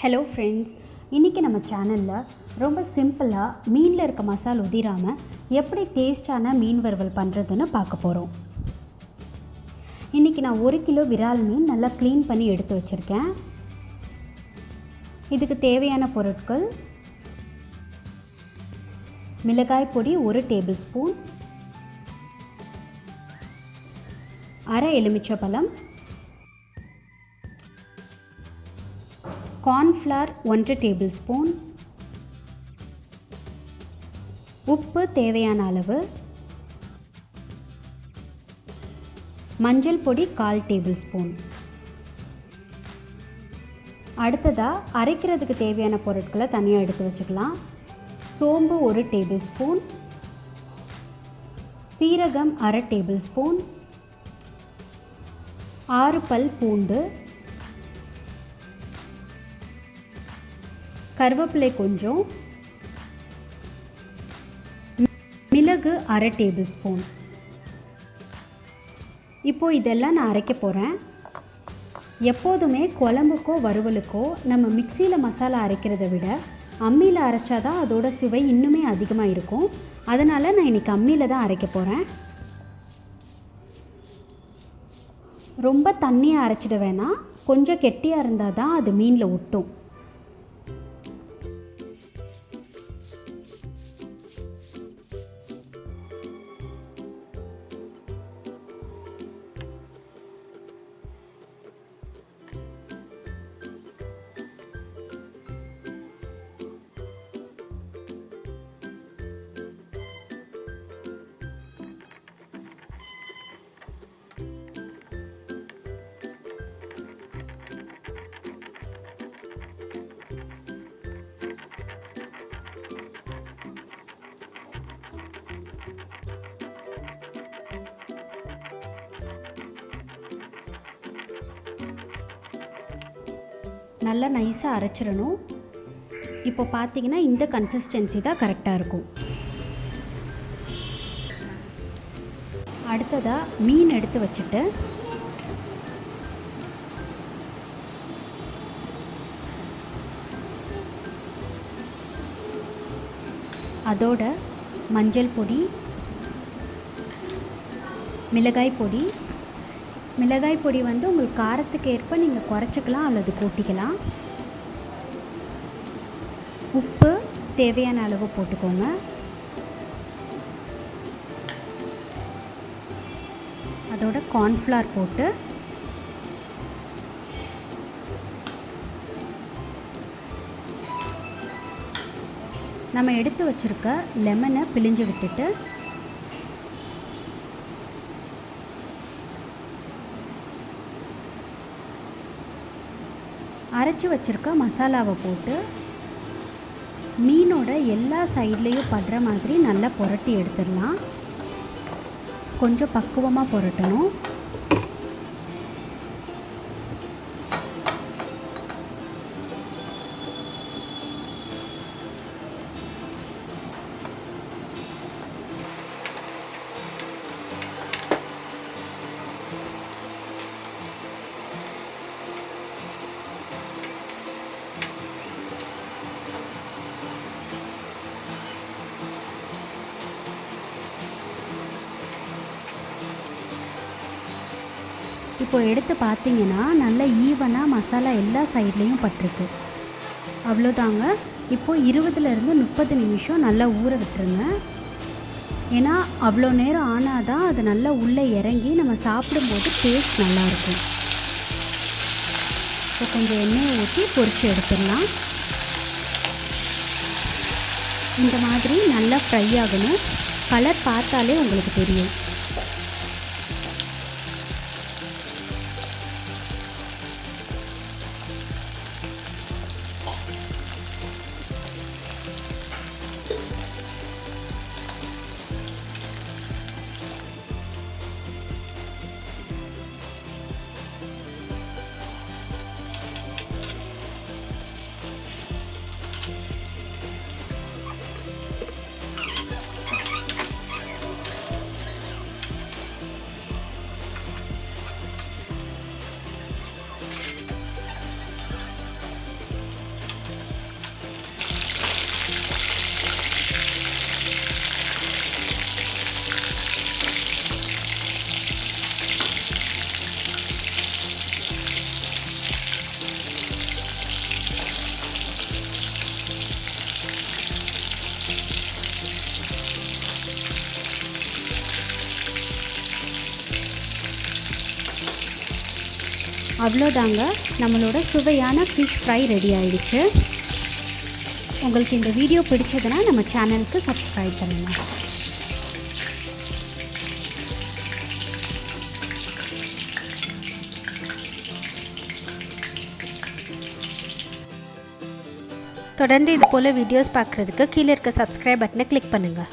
Hello friends, இன்றைக்கி நம்ம சேனலில் ரொம்ப சிம்பிளாக மீனில் இருக்க மசாலா உதிராமல் எப்படி டேஸ்டான மீன் வறுவல் பண்ணுறதுன்னு பார்க்க போகிறோம். இன்றைக்கி நான் 1 கிலோ விரால் மீன் நல்லா க்ளீன் பண்ணி எடுத்து வச்சுருக்கேன். இதுக்கு தேவையான பொருட்கள்: மிளகாய் பொடி 1 டேபிள் ஸ்பூன், அரை எலுமிச்சைப்பழம், கார்ன்ஃப்ளவர் 1 டேபிள் ஸ்பூன், உப்பு தேவையான அளவு, மஞ்சள் பொடி 1/4 டேபிள் ஸ்பூன். அடுத்ததாக அரைக்கிறதுக்கு தேவையான பொருட்களை தனியாக எடுத்து வச்சுக்கலாம். சோம்பு 1 டேபிள் ஸ்பூன், சீரகம் அரை டேபிள் ஸ்பூன், 6 பல் பூண்டு, கருவேப்பிலை கொஞ்சம், மிளகு அரை டேபிள் ஸ்பூன். இப்போது இதெல்லாம் நான் அரைக்க போகிறேன். எப்போதுமே குழம்புக்கோ வறுவலுக்கோ நம்ம மிக்சியில் மசாலா அரைக்கிறத விட அம்மியில் அரைச்சாதான் அதோட சுவை இன்னுமே அதிகமாக இருக்கும். அதனால் நான் இன்றைக்கி அம்மியில் தான் அரைக்க போகிறேன். ரொம்ப தண்ணியாக அரைச்சிட வேணாம், கொஞ்சம் கெட்டியாக இருந்தால் தான் அது மீனில் ஒட்டும். நல்லா நைஸாக அரைச்சிடணும். இப்போ பார்த்தீங்கன்னா இந்த கன்சிஸ்டன்சி தான் கரெக்டாக இருக்கும். அடுத்ததாக மீன் எடுத்து வச்சுட்டு அதோட மஞ்சள் பொடி, மிளகாய் பொடி வந்து உங்களுக்கு காரத்துக்கு ஏற்ப நீங்கள் குறைச்சிக்கலாம் அல்லது கூட்டிக்கலாம். உப்பு தேவையான அளவு போட்டுக்கோங்க. அதோட கார்ன்ஃப்ளவர் போட்டு நம்ம எடுத்து வச்சுருக்க லெமனை பிழிஞ்சு விட்டுட்டு அரைச்சி வச்சுருக்க மசாலாவை போட்டு மீனோட எல்லா சைட்லேயும் படுற மாதிரி நல்லா புரட்டி எடுத்துடலாம். கொஞ்சம் பக்குவமாக புரட்டணும். இப்போ எடுத்து பார்த்தீங்கன்னா நல்ல ஈவனாக மசாலா எல்லா சைட்லேயும் பட்டிருக்கு. அவ்வளோதாங்க. இப்போது 20லேருந்து 30 நிமிஷம் நல்லா ஊற விட்டுருங்க. ஏன்னா அவ்வளோ நேரம் ஆனால் தான் அது நல்லா உள்ளே இறங்கி நம்ம சாப்பிடும்போது டேஸ்ட் நல்லாயிருக்கும். இப்போ கொஞ்சம் எண்ணெயை ஊற்றி பொரித்து எடுத்துடலாம். இந்த மாதிரி நல்லா ஃப்ரை ஆகணும். கலர் பார்த்தாலே உங்களுக்கு தெரியும். அவ்வளோதாங்க, நம்மளோட சுவையான ஃபிஷ் ஃப்ரை ரெடி ஆயிடுச்சு. உங்களுக்கு இந்த வீடியோ பிடிச்சதுன்னா நம்ம சேனலுக்கு சப்ஸ்கிரைப் பண்ணுங்கள். தொடர்ந்து இது போல் வீடியோஸ் பார்க்குறதுக்கு கீழே இருக்க சப்ஸ்கிரைப் பட்டனை கிளிக் பண்ணுங்கள்.